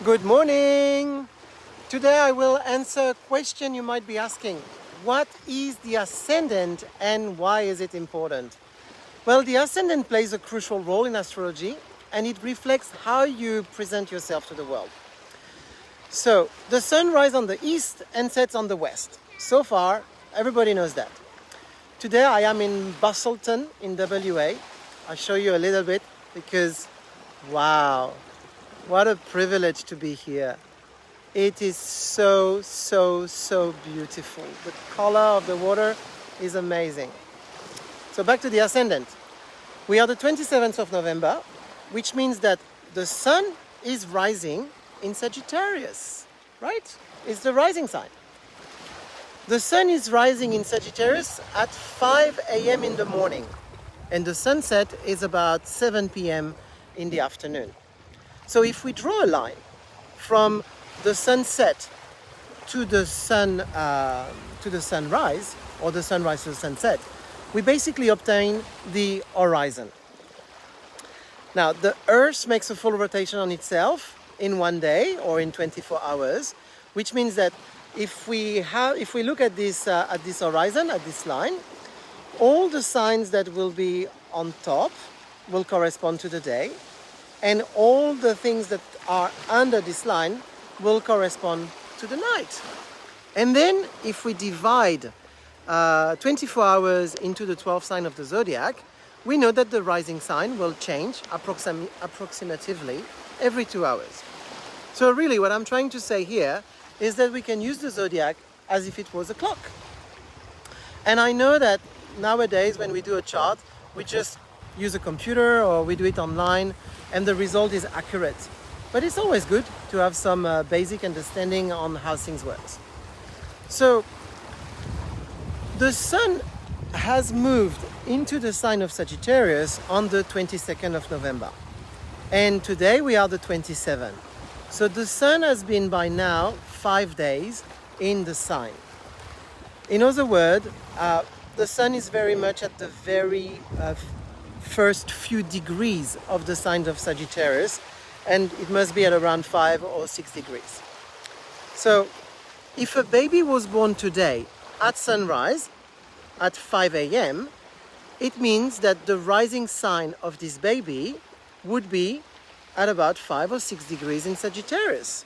Good morning! Today I will answer a question you might be asking. What is the ascendant and why is it important? Well, the ascendant plays a crucial role in astrology and it reflects how you present yourself to the world. So, the sun rises on the east and sets on the west. So far, everybody knows that. Today I am in Busselton in WA. I'll show you a little bit because, wow, what a privilege to be here. It is so beautiful. The color of the water is amazing. So back to the ascendant. We are the 27th of November, which means that the sun is rising in Sagittarius, right? It's the rising sign. The sun is rising in Sagittarius at 5 a.m. in the morning, and the sunset is about 7 p.m. in the afternoon. So if we draw a line from the sunset to the sunrise, or the sunrise to the sunset, we basically obtain the horizon. Now, the Earth makes a full rotation on itself in one day or in 24 hours, which means that if we look at this horizon, at this line, all the signs that will be on top will correspond to the day, and all the things that are under this line will correspond to the night. And then if we divide 24 hours into the 12 sign of the zodiac, we know that the rising sign will change approximatively every 2 hours. So really what I'm trying to say here is that we can use the zodiac as if it was a clock. And I know that nowadays when we do a chart, we just use a computer or we do it online and the result is accurate. But it's always good to have some basic understanding on how things work. So the sun has moved into the sign of Sagittarius on the 22nd of November. And today we are the 27th. So the sun has been by now 5 days in the sign. In other words, the sun is very much at the very first few degrees of the sign of Sagittarius, and it must be at around 5 or 6 degrees. So if a baby was born today at sunrise at 5 a.m., it means that the rising sign of this baby would be at about 5 or 6 degrees in Sagittarius.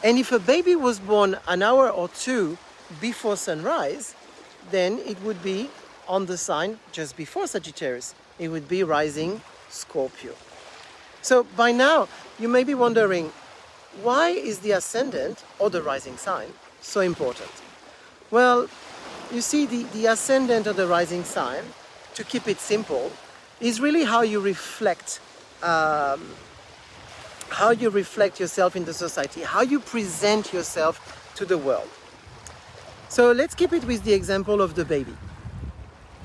And if a baby was born an hour or two before sunrise, then it would be on the sign just before Sagittarius. It would be rising Scorpio. So by now, you may be wondering, why is the ascendant or the rising sign so important? Well, you see, the ascendant or the rising sign, to keep it simple, is really how you reflect yourself in the society, how you present yourself to the world. So let's keep it with the example of the baby.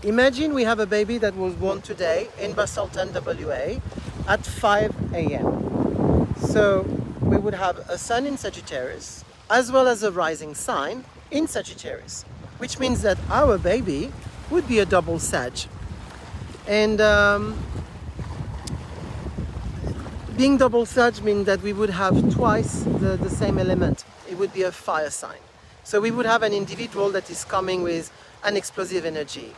Imagine we have a baby that was born today in Busselton, WA, at 5 a.m. So we would have a sun in Sagittarius, as well as a rising sign in Sagittarius, which means that our baby would be a double Sag. And being double Sag means that we would have twice the same element. It would be a fire sign. So we would have an individual that is coming with an explosive energy.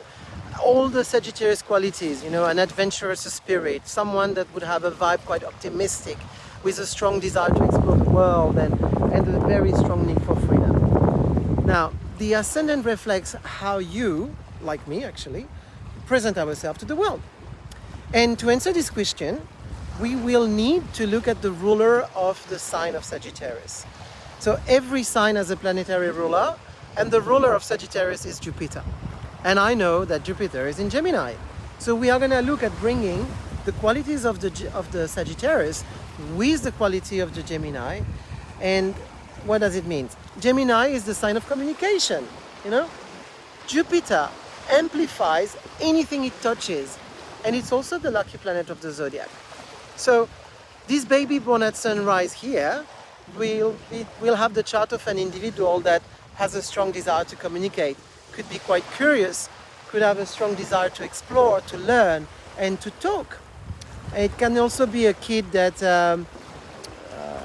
All the Sagittarius qualities, an adventurous spirit, someone that would have a vibe quite optimistic, with a strong desire to explore the world and a very strong need for freedom. Now, the ascendant reflects how you, like me actually, present ourselves to the world. And to answer this question, we will need to look at the ruler of the sign of Sagittarius. So every sign has a planetary ruler, and the ruler of Sagittarius is Jupiter. And I know that Jupiter is in Gemini. So we are going to look at bringing the qualities of the Sagittarius with the quality of the Gemini. And what does it mean? Gemini is the sign of communication, Jupiter amplifies anything it touches, and it's also the lucky planet of the zodiac. So this baby born at sunrise here will have the chart of an individual that has a strong desire to communicate, could be quite curious, could have a strong desire to explore, to learn, and to talk. It can also be a kid that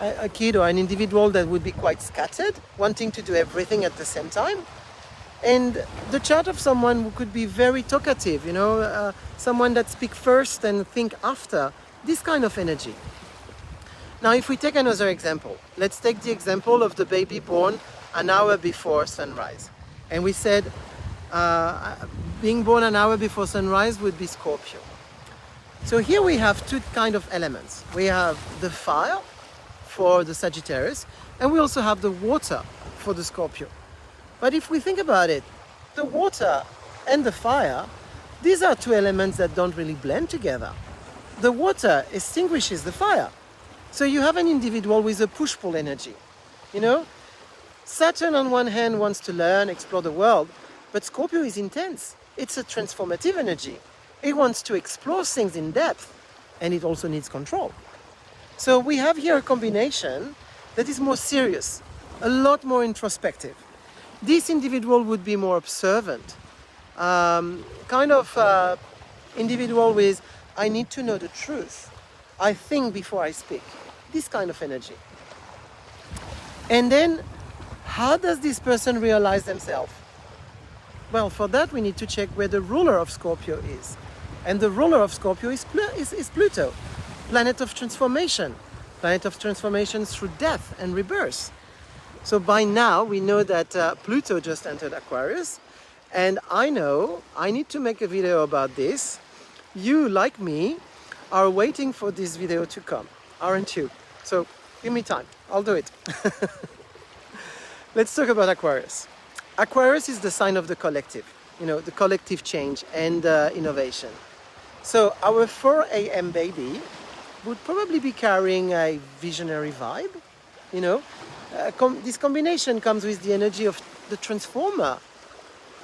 a kid or an individual that would be quite scattered, wanting to do everything at the same time. And the chart of someone who could be very talkative, someone that speaks first and think after, this kind of energy. Now, if we take another example, let's take the example of the baby born an hour before sunrise. And we said being born an hour before sunrise would be Scorpio. So here we have two kind of elements. We have the fire for the Sagittarius, and we also have the water for the Scorpio. But if we think about it, the water and the fire, these are two elements that don't really blend together. The water extinguishes the fire. So you have an individual with a push-pull energy. Saturn on one hand wants to learn, explore the world, but Scorpio is intense. It's a transformative energy. It wants to explore things in depth, and it also needs control. So we have here a combination that is more serious, a lot more introspective. This individual would be more observant, individual with, I need to know the truth. I think before I speak. This kind of energy. And then, how does this person realize themselves? Well, for that we need to check where the ruler of Scorpio is. And the ruler of Scorpio is Pluto, planet of transformation through death and rebirth. So by now we know that Pluto just entered Aquarius, and I know I need to make a video about this. You, like me, are waiting for this video to come, aren't you? So give me time, I'll do it. Let's talk about Aquarius. Aquarius is the sign of the collective, the collective change and innovation. So our 4 a.m. baby would probably be carrying a visionary vibe, this combination comes with the energy of the transformer,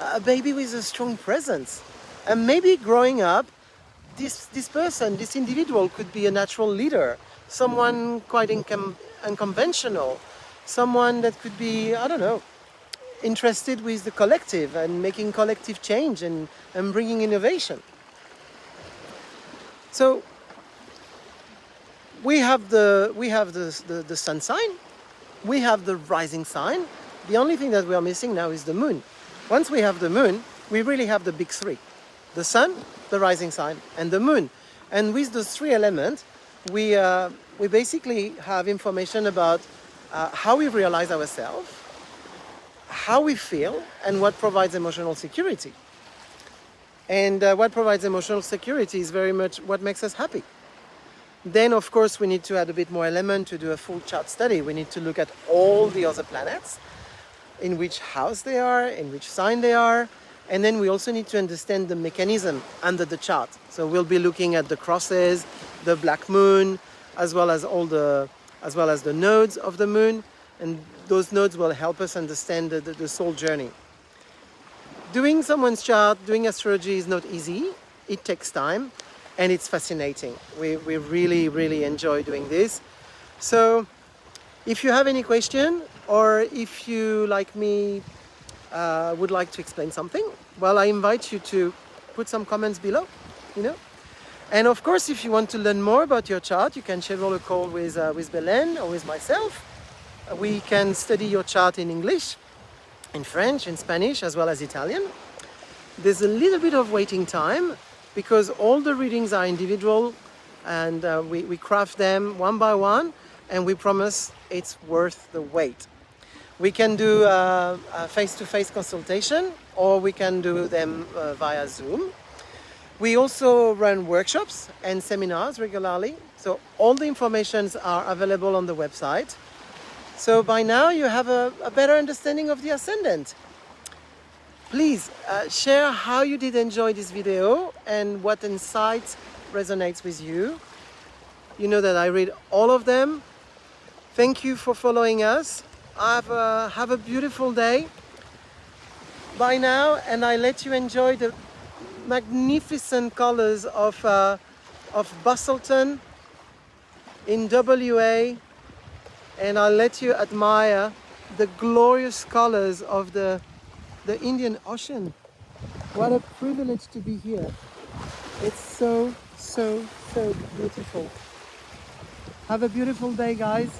a baby with a strong presence. And maybe growing up, this person, this individual could be a natural leader, someone quite unconventional, someone that could be, interested with the collective and making collective change and bringing innovation. So we have the sun sign. We have the rising sign. The only thing that we are missing now is the moon. Once we have the moon, we really have the big three. The sun, the rising sign, and the moon. And with those three elements, we basically have information about how we realize ourselves, how we feel, and what provides emotional security. And what provides emotional security is very much what makes us happy. Then, of course, we need to add a bit more element to do a full chart study. We need to look at all the other planets, in which house they are, in which sign they are, and then we also need to understand the mechanism under the chart. So we'll be looking at the crosses, the black moon, as well as the nodes of the moon, and those nodes will help us understand the soul journey. Doing someone's chart, doing astrology is not easy. It takes time. And it's fascinating. We really, really enjoy doing this. So if you have any question, or if you, like me, would like to explain something, well, I invite you to put some comments below, And of course, if you want to learn more about your chart, you can schedule a call with Belen or with myself. We can study your chart in English, in French, in Spanish, as well as Italian. There's a little bit of waiting time, because all the readings are individual, and we craft them one by one, and we promise it's worth the wait. We can do a face-to-face consultation, or we can do them via Zoom. We also run workshops and seminars regularly, so all the informations are available on the website. So by now you have a better understanding of the Ascendant. Please share how you did enjoy this video and what insight resonates with you. You know that I read all of them. Thank you for following us. Have a beautiful day. Bye now, and I let you enjoy the magnificent colors of Busselton in WA, and I'll let you admire the glorious colors of the Indian Ocean. What a privilege to be here. It's so, so, so beautiful. Have a beautiful day, guys.